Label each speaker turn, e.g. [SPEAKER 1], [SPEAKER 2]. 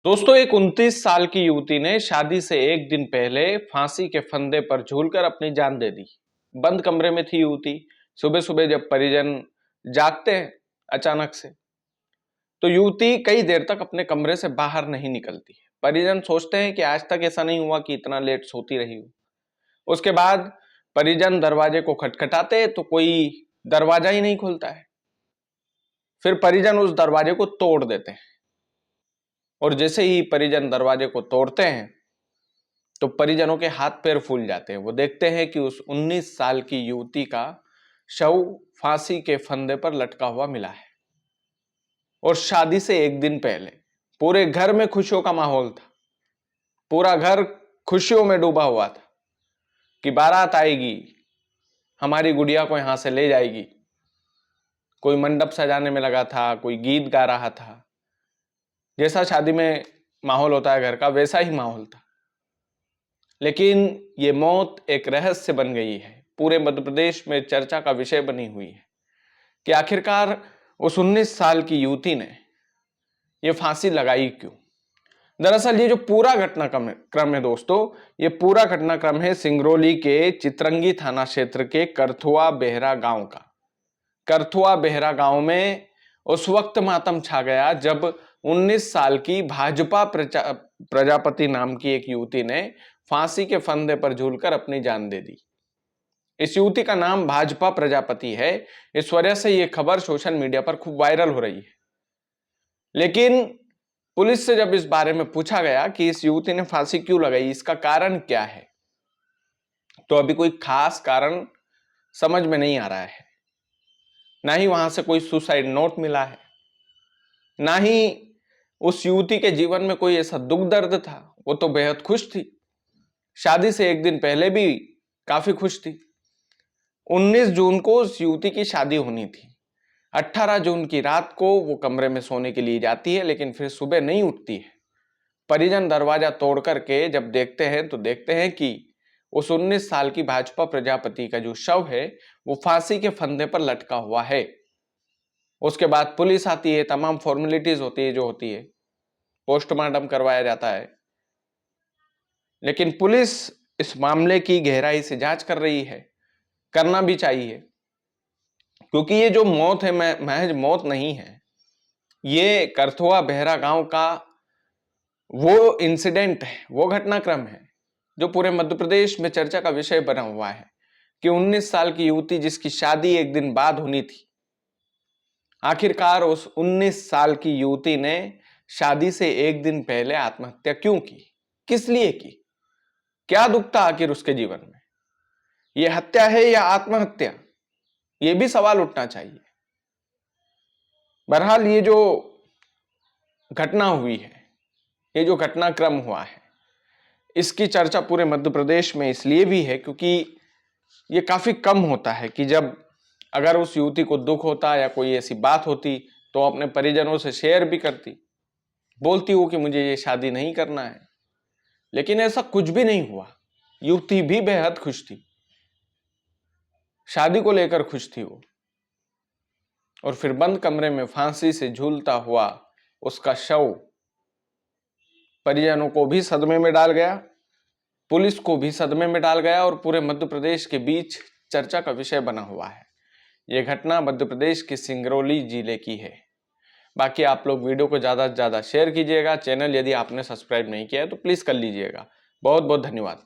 [SPEAKER 1] दोस्तों, एक 29 साल की युवती ने शादी से एक दिन पहले फांसी के फंदे पर झूलकर अपनी जान दे दी। बंद कमरे में थी युवती। सुबह सुबह जब परिजन जागते हैं अचानक से, तो युवती कई देर तक अपने कमरे से बाहर नहीं निकलती है। परिजन सोचते हैं कि आज तक ऐसा नहीं हुआ कि इतना लेट सोती रही हो। उसके बाद परिजन दरवाजे को खटखटाते हैं तो कोई दरवाजा ही नहीं खुलता है। फिर परिजन उस दरवाजे को तोड़ देते हैं और जैसे ही परिजन दरवाजे को तोड़ते हैं तो परिजनों के हाथ पैर फूल जाते हैं। वो देखते हैं कि उस 19 साल की युवती का शव फांसी के फंदे पर लटका हुआ मिला है। और शादी से एक दिन पहले पूरे घर में खुशियों का माहौल था। पूरा घर खुशियों में डूबा हुआ था कि बारात आएगी, हमारी गुड़िया को यहां से ले जाएगी। कोई मंडप सजाने में लगा था, कोई गीत गा रहा था। जैसा शादी में माहौल होता है घर का, वैसा ही माहौल था। लेकिन ये मौत एक रहस्य बन गई है। पूरे मध्य प्रदेश में चर्चा का विषय बनी हुई है कि आखिरकार उस 19 साल की युवती ने ये फांसी लगाई क्यों। दरअसल ये जो पूरा घटनाक्रम है दोस्तों, ये पूरा घटनाक्रम है सिंगरौली के चितरंगी थाना क्षेत्र के करथुआ बेहरा गांव का। करथुआ बेहरा गांव में उस वक्त मातम छा गया जब 19 साल की भाजपा प्रजापति नाम की एक युवती ने फांसी के फंदे पर झूलकर अपनी जान दे दी। इस युवती का नाम भाजपा प्रजापति है। इस वजह से यह खबर सोशल मीडिया पर खूब वायरल हो रही है। लेकिन पुलिस से जब इस बारे में पूछा गया कि इस युवती ने फांसी क्यों लगाई, इसका कारण क्या है, तो अभी कोई खास कारण समझ में नहीं आ रहा है। ना ही वहां से कोई सुसाइड नोट मिला है, ना ही उस युवती के जीवन में कोई ऐसा दुख दर्द था। वो तो बेहद खुश थी। शादी से एक दिन पहले भी काफी खुश थी। 19 जून को उस युवती की शादी होनी थी। 18 जून की रात को वो कमरे में सोने के लिए जाती है, लेकिन फिर सुबह नहीं उठती है। परिजन दरवाजा तोड़ करके जब देखते हैं तो देखते हैं कि उस 19 साल की भाजपा प्रजापति का जो शव है वो फांसी के फंदे पर लटका हुआ है। उसके बाद पुलिस आती है, तमाम फॉर्मेलिटीज होती है जो होती है, पोस्टमार्टम करवाया जाता है। लेकिन पुलिस इस मामले की गहराई से जांच कर रही है, करना भी चाहिए, क्योंकि ये जो मौत है महज मौत नहीं है। ये करथुआ बेहरा गांव का वो इंसिडेंट है, वो घटनाक्रम है जो पूरे मध्य प्रदेश में चर्चा का विषय बना हुआ है कि 19 साल की युवती जिसकी शादी एक दिन बाद होनी थी, आखिरकार उस 19 साल की युवती ने शादी से एक दिन पहले आत्महत्या क्यों की, किस लिए की, क्या दुख था आखिर उसके जीवन में। यह हत्या है या आत्महत्या, यह भी सवाल उठना चाहिए। बहरहाल ये जो घटना हुई है, ये जो घटनाक्रम हुआ है, इसकी चर्चा पूरे मध्य प्रदेश में इसलिए भी है क्योंकि ये काफी कम होता है कि जब अगर उस युवती को दुख होता या कोई ऐसी बात होती तो अपने परिजनों से शेयर भी करती, बोलती हो कि मुझे ये शादी नहीं करना है। लेकिन ऐसा कुछ भी नहीं हुआ। युवती भी बेहद खुश थी, शादी को लेकर खुश थी वो। और फिर बंद कमरे में फांसी से झूलता हुआ उसका शव परिजनों को भी सदमे में डाल गया, पुलिस को भी सदमे में डाल गया और पूरे मध्य प्रदेश के बीच चर्चा का विषय बना हुआ है। यह घटना मध्य प्रदेश के सिंगरौली जिले की है। बाकी आप लोग वीडियो को ज़्यादा से ज़्यादा शेयर कीजिएगा। चैनल यदि आपने सब्सक्राइब नहीं किया है तो प्लीज़ कर लीजिएगा। बहुत बहुत धन्यवाद।